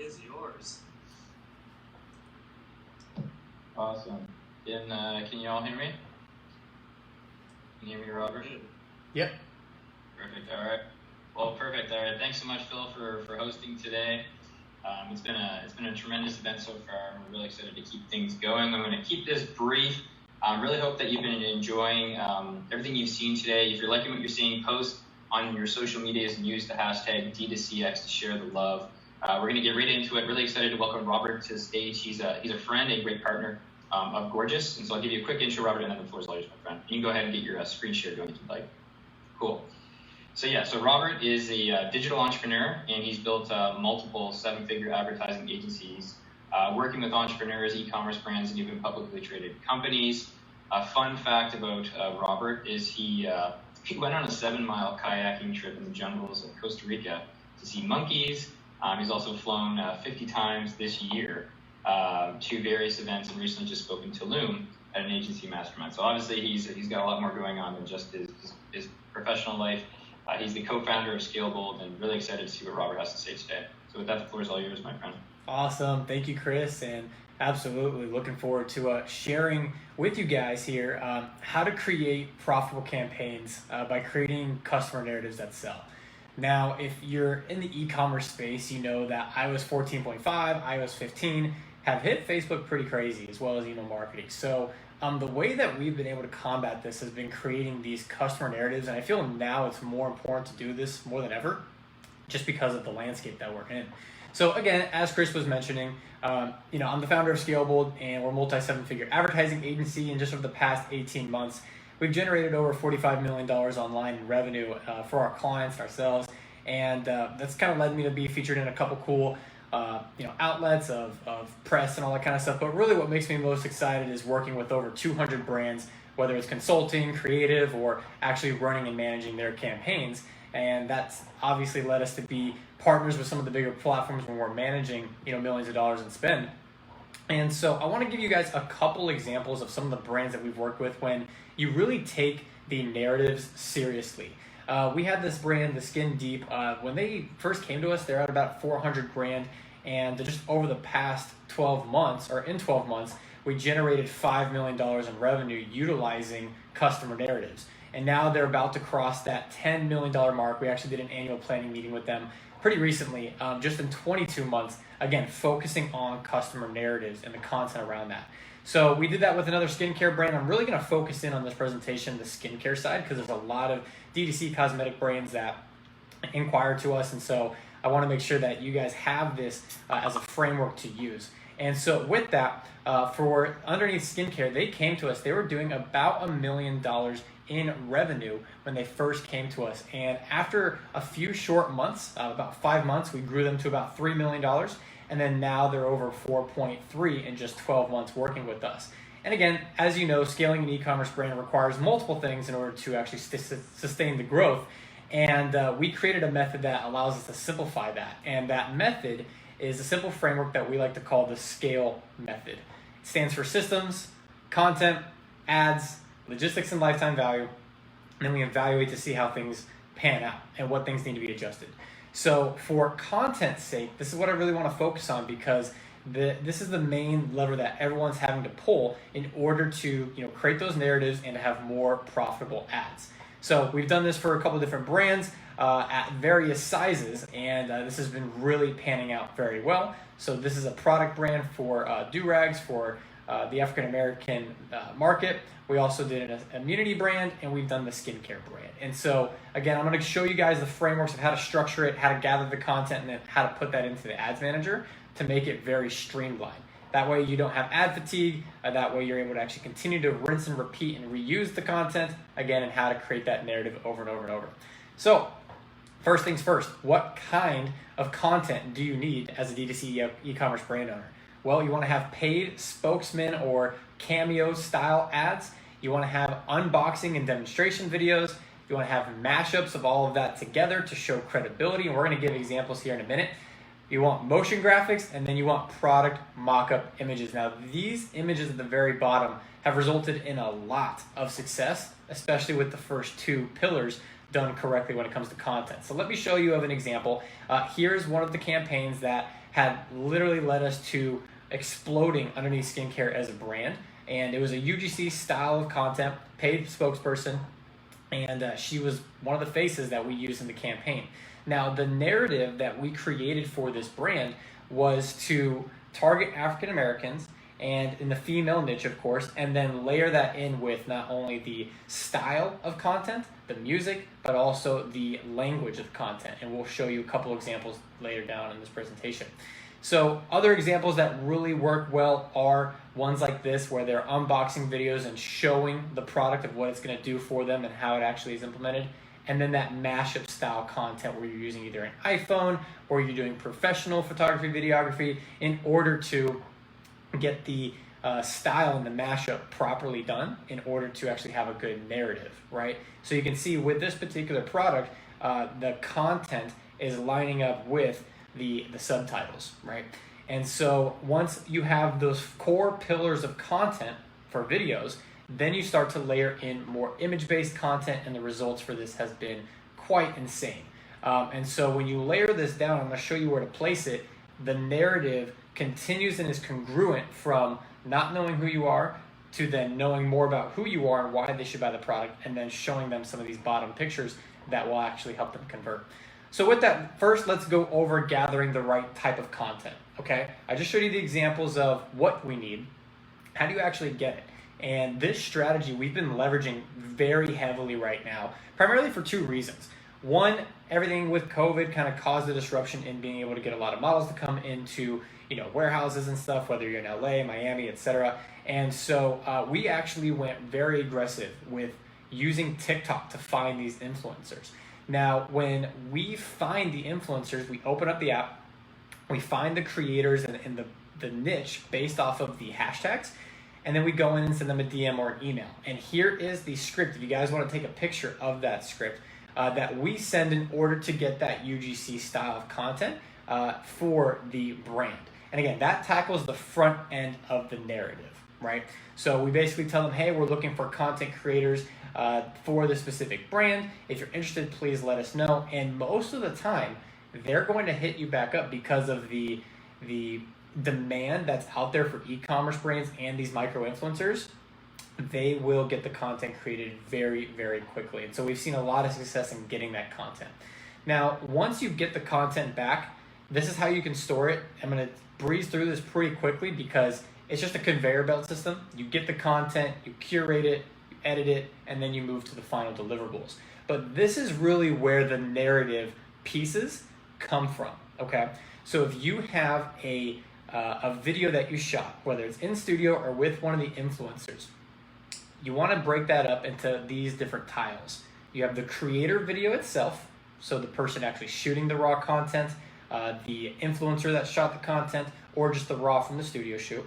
is yours. Awesome. Can you all hear me? Can you hear me, Robert? Yep. Perfect. All right. Well, perfect. All right. Thanks so much, Phil, for hosting today. It's been a tremendous event so far. We're really excited to keep things going. I'm going to keep this brief. I really hope that you've been enjoying everything you've seen today. If you're liking what you're seeing, post on your social medias and use the hashtag DTCX to share the love. We're going to get right into it. Really excited to welcome Robert to the stage. He's a friend, a great partner of Gorgias. And so I'll give you a quick intro, Robert, and then the floor is all yours, my friend. You can go ahead and get your screen share going if you'd like. Cool. So Robert is a digital entrepreneur, and he's built multiple seven-figure advertising agencies, working with entrepreneurs, e-commerce brands, and even publicly traded companies. A fun fact about Robert is he went on a 7-mile kayaking trip in the jungles of Costa Rica to see monkeys. He's also flown 50 times this year to various events, and recently just spoke in Tulum at an agency mastermind. So obviously he's got a lot more going on than just his professional life. He's the co-founder of ScaleBold, and really excited to see what Robert has to say today. So with that, the floor is all yours, my friend. Awesome. Thank you, Chris. And absolutely looking forward to sharing with you guys here how to create profitable campaigns by creating customer narratives that sell. Now, if you're in the e-commerce space, you know that iOS 14.5, iOS 15 have hit Facebook pretty crazy, as well as email marketing. So the way that we've been able to combat this has been creating these customer narratives, and I feel now it's more important to do this more than ever, just because of the landscape that we're in. So again, as Chris was mentioning, I'm the founder of ScaleBold, and we're a multi-7-figure advertising agency. And just over the past 18 months, we've generated over $45 million online in revenue for our clients and ourselves, and that's kind of led me to be featured in a couple cool outlets of press and all that kind of stuff. But really what makes me most excited is working with over 200 brands, whether it's consulting, creative, or actually running and managing their campaigns. And that's obviously led us to be partners with some of the bigger platforms when we're managing millions of dollars in spend. And so I want to give you guys a couple examples of some of the brands that we've worked with when you really take the narratives seriously. We had this brand, the Skin Deep. When they first came to us, they're at about 400 grand. And just over the past 12 months, we generated $5 million in revenue utilizing customer narratives. And now they're about to cross that $10 million mark. We actually did an annual planning meeting with them pretty recently, just in 22 months, again, focusing on customer narratives and the content around that. So we did that with another skincare brand. I'm really gonna focus in on this presentation, the skincare side, because there's a lot of DTC cosmetic brands that inquire to us. And so I wanna make sure that you guys have this as a framework to use. And so with that, for underneath skincare, they came to us, they were doing about $1 million in revenue when they first came to us. And after a few short months, about 5 months, we grew them to about $3 million. And then now they're over 4.3 in just 12 months working with us. And again, as you know, scaling an e-commerce brand requires multiple things in order to actually sustain the growth. And we created a method that allows us to simplify that. And that method is a simple framework that we like to call the SCALE method. It stands for systems, content, ads, logistics and lifetime value, and then we evaluate to see how things pan out and what things need to be adjusted. So for content's sake, this is what I really want to focus on, because this is the main lever that everyone's having to pull in order to create those narratives and to have more profitable ads. So we've done this for a couple of different brands at various sizes, and this has been really panning out very well. So this is a product brand for do-rags for the African-American market. We also did an immunity brand, and we've done the skincare brand. And so again, I'm gonna show you guys the frameworks of how to structure it, how to gather the content, and then how to put that into the ads manager to make it very streamlined. That way you don't have ad fatigue. That way you're able to actually continue to rinse and repeat and reuse the content, again, and how to create that narrative over and over and over. So first things first, what kind of content do you need as a D2C e-commerce brand owner? Well, you want to have paid spokesman or cameo style ads. You want to have unboxing and demonstration videos. You want to have mashups of all of that together to show credibility. And we're going to give examples here in a minute. You want motion graphics, and then you want product mock-up images. Now, these images at the very bottom have resulted in a lot of success, especially with the first two pillars done correctly when it comes to content. So let me show you of an example. Here's one of the campaigns that had literally led us to exploding underneath skincare as a brand. And it was a UGC style of content, paid spokesperson, and she was one of the faces that we used in the campaign. Now, the narrative that we created for this brand was to target African Americans and in the female niche, of course, and then layer that in with not only the style of content, the music, but also the language of content. And we'll show you a couple examples later down in this presentation. So other examples that really work well are ones like this, where they're unboxing videos and showing the product of what it's going to do for them and how it actually is implemented. And then that mashup style content where you're using either an iPhone or you're doing professional photography, videography in order to get the style and the mashup properly done in order to actually have a good narrative, right? So you can see with this particular product, the content is lining up with the subtitles, right? And so once you have those core pillars of content for videos, then you start to layer in more image-based content, and the results for this has been quite insane. And so when you layer this down, I'm going to show you where to place it. The narrative continues and is congruent from not knowing who you are to then knowing more about who you are and why they should buy the product, and then showing them some of these bottom pictures that will actually help them convert. So with that, first let's go over gathering the right type of content, okay? I just showed you the examples of what we need. How do you actually get it? And this strategy we've been leveraging very heavily right now, primarily for two reasons. One, everything with COVID kind of caused a disruption in being able to get a lot of models to come into warehouses and stuff, whether you're in LA, Miami, etc. And so we actually went very aggressive with using TikTok to find these influencers. Now, when we find the influencers, we open up the app, we find the creators and the niche based off of the hashtags, and then we go in and send them a DM or an email. And here is the script, if you guys want to take a picture of that script, that we send in order to get that UGC style of content for the brand. And again, that tackles the front end of the narrative, right? So we basically tell them, hey, we're looking for content creators for the specific brand. If you're interested, please let us know. And most of the time, they're going to hit you back up because of the demand that's out there for e-commerce brands and these micro-influencers. They will get the content created very, very quickly. And so we've seen a lot of success in getting that content. Now, once you get the content back, this is how you can store it. I'm going to breeze through this pretty quickly because it's just a conveyor belt system. You get the content, you curate it, you edit it, and then you move to the final deliverables. But this is really where the narrative pieces come from, okay? So if you have a video that you shot, whether it's in studio or with one of the influencers, you want to break that up into these different tiles. You have the creator video itself, so the person actually shooting the raw content, the influencer that shot the content, or just the raw from the studio shoot.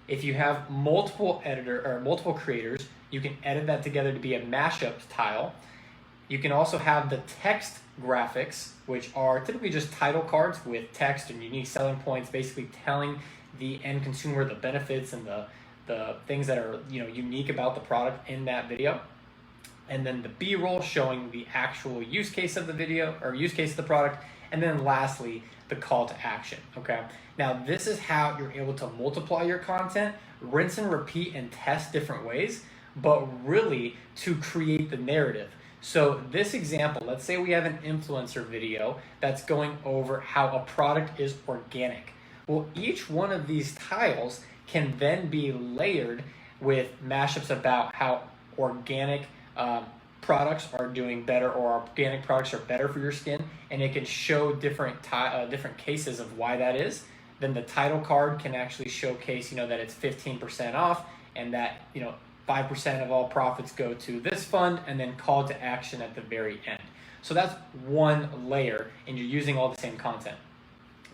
If you have multiple creators, you can edit that together to be a mashup tile. You can also have the text graphics, which are typically just title cards with text and unique selling points, basically telling the end consumer the benefits and the things that are unique about the product in that video. And then the B-roll showing the actual use case of the video or use case of the product. And then lastly, the call to action, okay? Now, this is how you're able to multiply your content, rinse and repeat and test different ways, but really to create the narrative. So this example, let's say we have an influencer video that's going over how a product is organic. Well, each one of these tiles can then be layered with mashups about how organic products are doing better, or organic products are better for your skin, and it can show different cases of why that is. Then the title card can actually showcase, that it's 15% off, and that 5% of all profits go to this fund, and then call to action at the very end. So that's one layer, and you're using all the same content.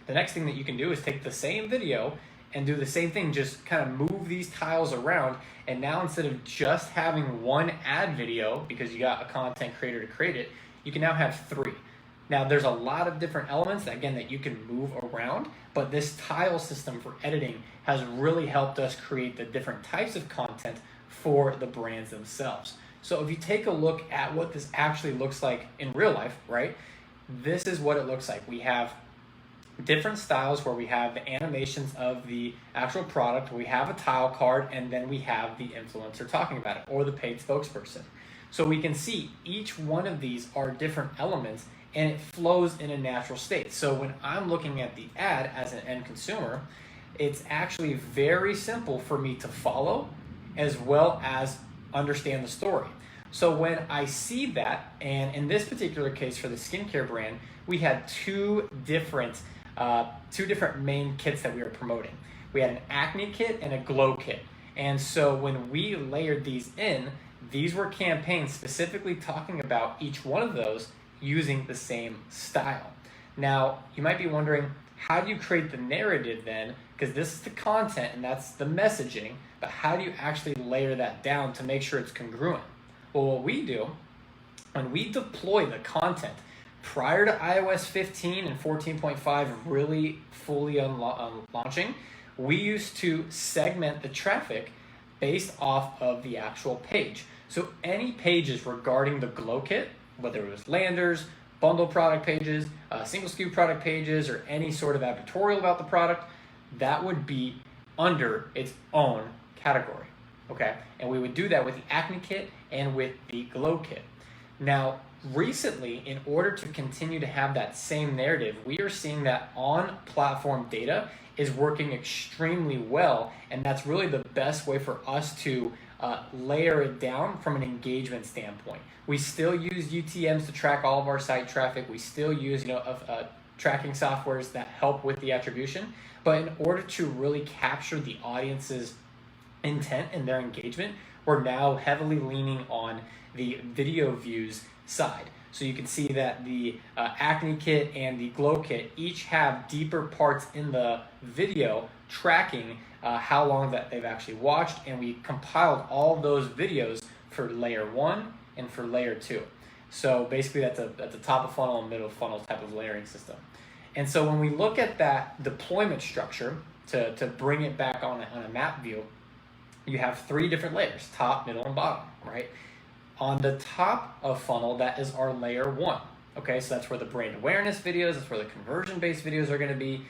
The next thing that you can do is take the same video and do the same thing, just kind of move these tiles around, and now instead of just having one ad video, because you got a content creator to create it, you can now have 3. Now there's a lot of different elements that you can move around, but this tile system for editing has really helped us create the different types of content for the brands themselves. So if you take a look at what this actually looks like in real life, right? This is what it looks like. We have different styles where we have the animations of the actual product, we have a tile card, and then we have the influencer talking about it or the paid spokesperson. So we can see each one of these are different elements and it flows in a natural state. So when I'm looking at the ad as an end consumer, it's actually very simple for me to follow as well as understand the story. So when I see that, and in this particular case for the skincare brand, we had two different main kits that we were promoting. We had an acne kit and a glow kit. And so when we layered these in, these were campaigns specifically talking about each one of those using the same style. Now, you might be wondering, how do you create the narrative then? Because this is the content and that's the messaging, but how do you actually layer that down to make sure it's congruent? Well, what we do, when we deploy the content prior to iOS 15 and 14.5 really fully launching, we used to segment the traffic based off of the actual page. So any pages regarding the Glow Kit, whether it was landers, bundle product pages, single SKU product pages, or any sort of advertorial about the product, that would be under its own category, okay? And we would do that with the Acne Kit and with the Glow Kit. Now, recently, in order to continue to have that same narrative, we are seeing that on-platform data is working extremely well, and that's really the best way for us to layer it down from an engagement standpoint. We still use UTMs to track all of our site traffic. We still use tracking softwares that help with the attribution, but in order to really capture the audience's intent and their engagement, we're now heavily leaning on the video views side. So you can see that the Acne Kit and the Glow Kit each have deeper parts in the video tracking how long that they've actually watched, and we compiled all of those videos for layer 1 and for layer 2. So basically that's a top of funnel and middle of funnel type of layering system. And so when we look at that deployment structure to bring it back on a map view, you have 3 different layers, top, middle, and bottom, right? On the top of funnel, that is our layer 1. Okay, so that's where the brand awareness videos, that's where the conversion-based videos are going to be,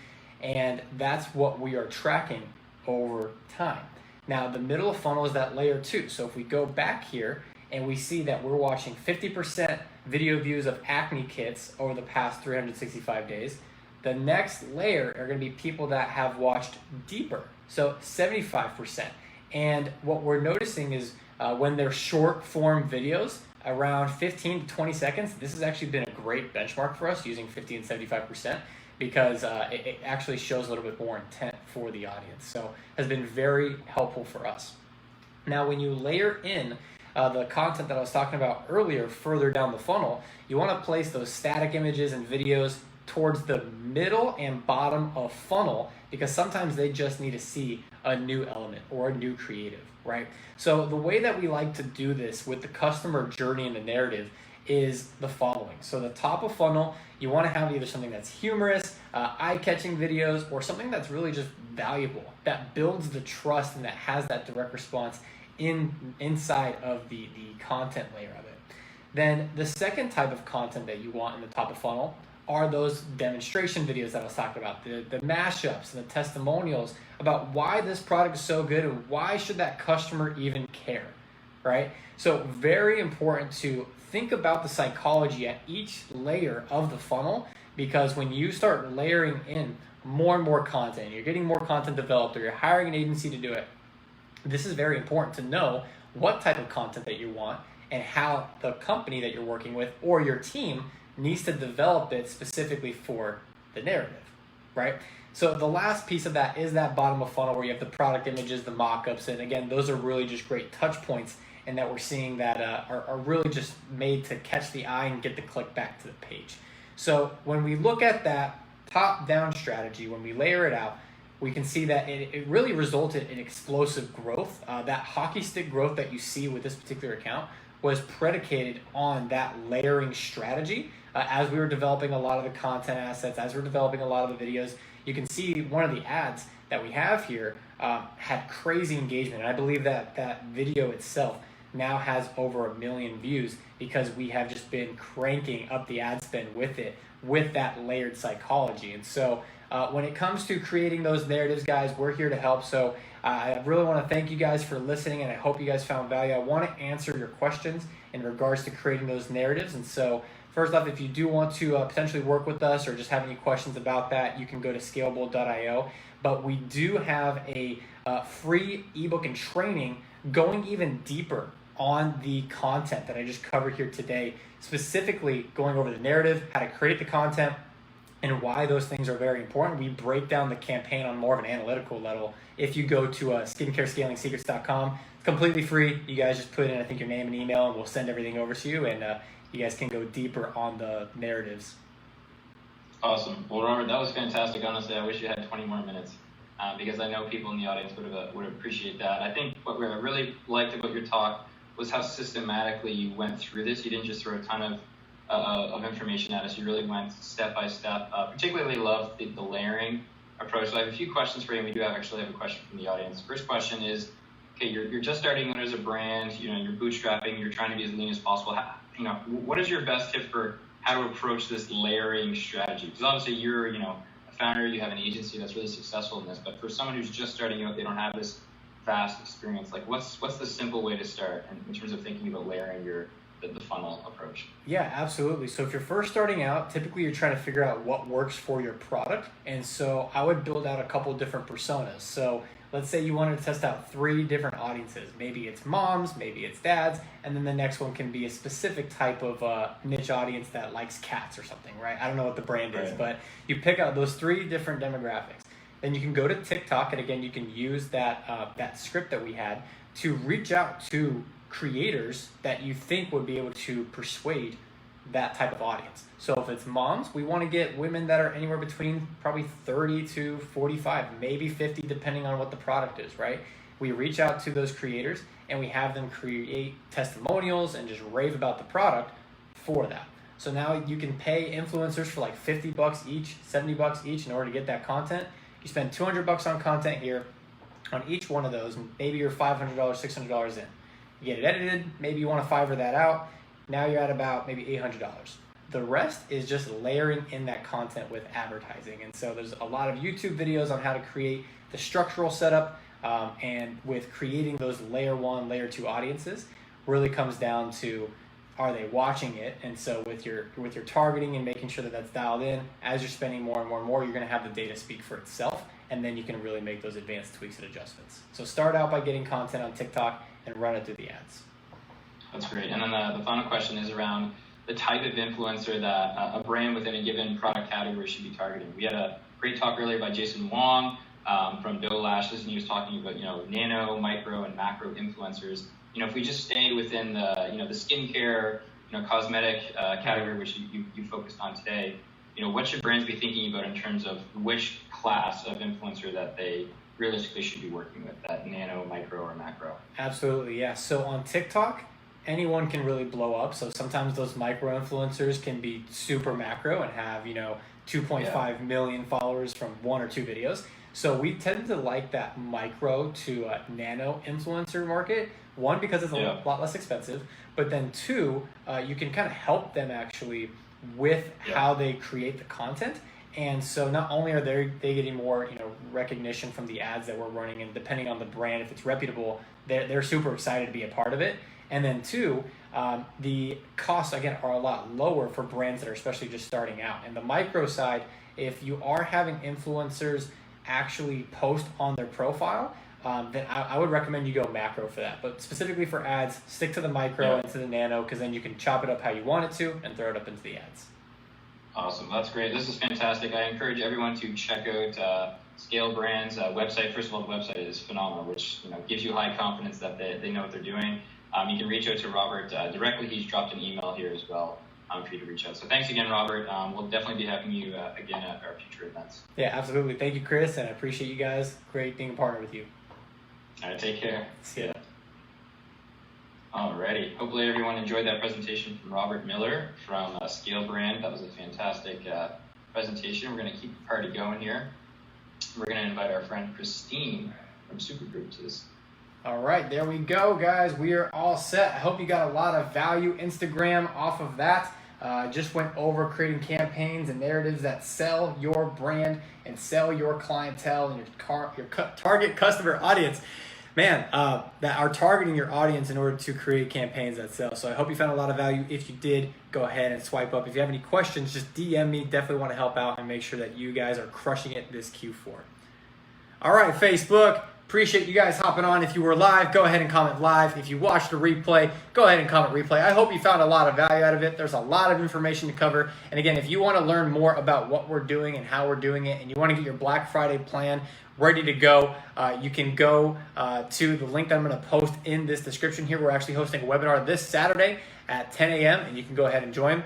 and that's what we are tracking over time. Now, the middle of funnel is that layer 2. So if we go back here and we see that we're watching 50% video views of acne kits over the past 365 days, the next layer are going to be people that have watched deeper, so 75%. And what we're noticing is when they're short form videos, around 15 to 20 seconds, this has actually been a great benchmark for us using 50 and 75% because it actually shows a little bit more intent for the audience. So has been very helpful for us. Now, when you layer in the content that I was talking about earlier further down the funnel, you want to place those static images and videos towards the middle and bottom of funnel because sometimes they just need to see a new element or a new creative, right? So the way that we like to do this with the customer journey and the narrative is the following. So the top of funnel, you want to have either something that's humorous, eye-catching videos, or something that's really just valuable, that builds the trust and that has that direct response inside of the content layer of it. Then the second type of content that you want in the top of funnel are those demonstration videos that I was talking about, the mashups and the testimonials about why this product is so good and why should that customer even care, right? So very important to think about the psychology at each layer of the funnel, because when you start layering in more and more content, you're getting more content developed or you're hiring an agency to do it, this is very important to know what type of content that you want and how the company that you're working with or your team needs to develop it specifically for the narrative, right? So the last piece of that is that bottom of funnel where you have the product images, the mock-ups, and again, those are really just great touch points and that we're seeing that are really just made to catch the eye and get the click back to the page. So when we look at that top-down strategy, when we layer it out, we can see that it really resulted in explosive growth. That hockey stick growth that you see with this particular account was predicated on that layering strategy. As we were developing a lot of the content assets, as we're developing a lot of the videos, you can see one of the ads that we have here had crazy engagement. And I believe that that video itself now has over 1 million views because we have just been cranking up the ad spend with it, with that layered psychology. And so when it comes to creating those narratives, guys, we're here to help. So I really want to thank you guys for listening, and I hope you guys found value. I want to answer your questions in regards to creating those narratives. And so first off, if you do want to potentially work with us or just have any questions about that, you can go to scalebold.io. But we do have a free ebook and training going even deeper on the content that I just covered here today, specifically going over the narrative, how to create the content, and why those things are very important. We break down the campaign on more of an analytical level. If you go to skincarescalingsecrets.com, it's completely free. You guys just put in, I think, your name and email, and we'll send everything over to you, and you guys can go deeper on the narratives. Awesome. Well, Robert, that was fantastic. Honestly, I wish you had 20 more minutes because I know people in the audience would appreciate that. I think what I really liked about your talk was how systematically you went through this. You didn't just throw a ton of information at us. You really went step by step. Particularly loved the layering approach. So I have a few questions for you, and we do actually have a question from the audience. First question is, okay, you're just starting out as a brand. You're bootstrapping. You're trying to be as lean as possible. What is your best tip for how to approach this layering strategy? Because obviously you're a founder. You have an agency that's really successful in this. But for someone who's just starting out, they don't have this vast experience. Like, what's the simple way to start in terms of thinking about layering the funnel approach? Yeah, absolutely. So if you're first starting out, typically you're trying to figure out what works for your product. And so I would build out a couple of different personas. So let's say you wanted to test out 3 different audiences. Maybe it's moms, maybe it's dads, and then the next one can be a specific type of niche audience that likes cats or something, right? I don't know what the brand is, but you pick out those 3 different demographics. Then you can go to TikTok, and again, you can use that script that we had to reach out to creators that you think would be able to persuade that type of audience. So if it's moms, we want to get women that are anywhere between probably 30 to 45, maybe 50, depending on what the product is, right? We reach out to those creators and we have them create testimonials and just rave about the product for that. So now you can pay influencers for like $50 each, $70 each in order to get that content. You spend $200 on content here on each one of those, and maybe you're $500, $600 in. You get it edited, maybe you want to Fiverr that out. Now you're at about maybe $800. The rest is just layering in that content with advertising. And so there's a lot of YouTube videos on how to create the structural setup, and with creating those layer 1, layer 2 audiences really comes down to, are they watching it? And so with your targeting and making sure that that's dialed in, as you're spending more and more and more, you're going to have the data speak for itself, and then you can really make those advanced tweaks and adjustments. So start out by getting content on TikTok and run it through the ads. That's great. And then the final question is around the type of influencer that a brand within a given product category should be targeting. We had a great talk earlier by Jason Wong from Doe Lashes, and he was talking about nano, micro, and macro influencers. If we just stay within the the skincare, cosmetic category, which you focused on today, what should brands be thinking about in terms of which class of influencer that they realistically should be working with, that nano, micro, or macro? Absolutely, yeah. So on TikTok, anyone can really blow up. So sometimes those micro influencers can be super macro and have 2.5 million followers from 1 or 2 videos. So we tend to like that micro to nano influencer market. 1, because it's a lot less expensive, but then 2, you can kind of help them actually with how they create the content. And so not only are they getting more recognition from the ads that we're running, and depending on the brand, if it's reputable, they're super excited to be a part of it. And then 2, the costs again are a lot lower for brands that are especially just starting out. And the micro side, if you are having influencers actually post on their profile, then I would recommend you go macro for that. But specifically for ads, stick to the micro and to the nano, because then you can chop it up how you want it to and throw it up into the ads. Awesome. That's great. This is fantastic. I encourage everyone to check out Scale Brand's website. First of all, the website is phenomenal, which gives you high confidence that they know what they're doing. You can reach out to Robert directly. He's dropped an email here as well for you to reach out. So thanks again, Robert. We'll definitely be having you again at our future events. Yeah, absolutely. Thank you, Chris, and I appreciate you guys. Great being a partner with you. All right, take care. See ya. Alrighty. Hopefully everyone enjoyed that presentation from Robert Miller from Scale Brand. That was a fantastic presentation. We're going to keep the party going here. We're going to invite our friend Christine from Supergroup to this All right, there we go, guys. We are all set. I hope you got a lot of value Instagram off of that. Just went over creating campaigns and narratives that sell your brand and sell your clientele and your target customer audience. Man, that are targeting your audience in order to create campaigns that sell. So I hope you found a lot of value. If you did, go ahead and swipe up. If you have any questions, just DM me. Definitely want to help out and make sure that you guys are crushing it this Q4. All right, Facebook. Appreciate you guys hopping on. If you were live, go ahead and comment live. If you watched the replay, go ahead and comment replay. I hope you found a lot of value out of it. There's a lot of information to cover. And again, if you want to learn more about what we're doing and how we're doing it, and you want to get your Black Friday plan ready to go, you can go to the link that I'm going to post in this description here. We're actually hosting a webinar this Saturday at 10 a.m. and you can go ahead and join.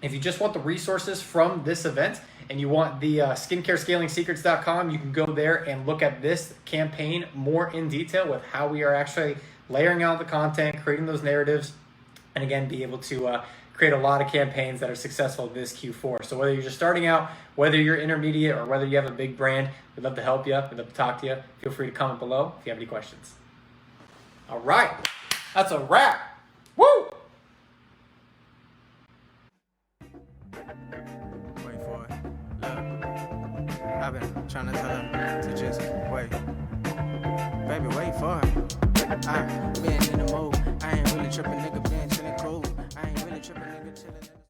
If you just want the resources from this event and you want the skincare-scaling-secrets.com, you can go there and look at this campaign more in detail with how we are actually layering out the content, creating those narratives, and again, be able to create a lot of campaigns that are successful this Q4. So whether you're just starting out, whether you're intermediate, or whether you have a big brand, we'd love to help you. We'd love to talk to you. Feel free to comment below if you have any questions. All right, that's a wrap. Woo! Wait for it. Look, I've been trying to tell her to just wait. Baby, wait for it. I been in the mood. I ain't really tripping, nigga.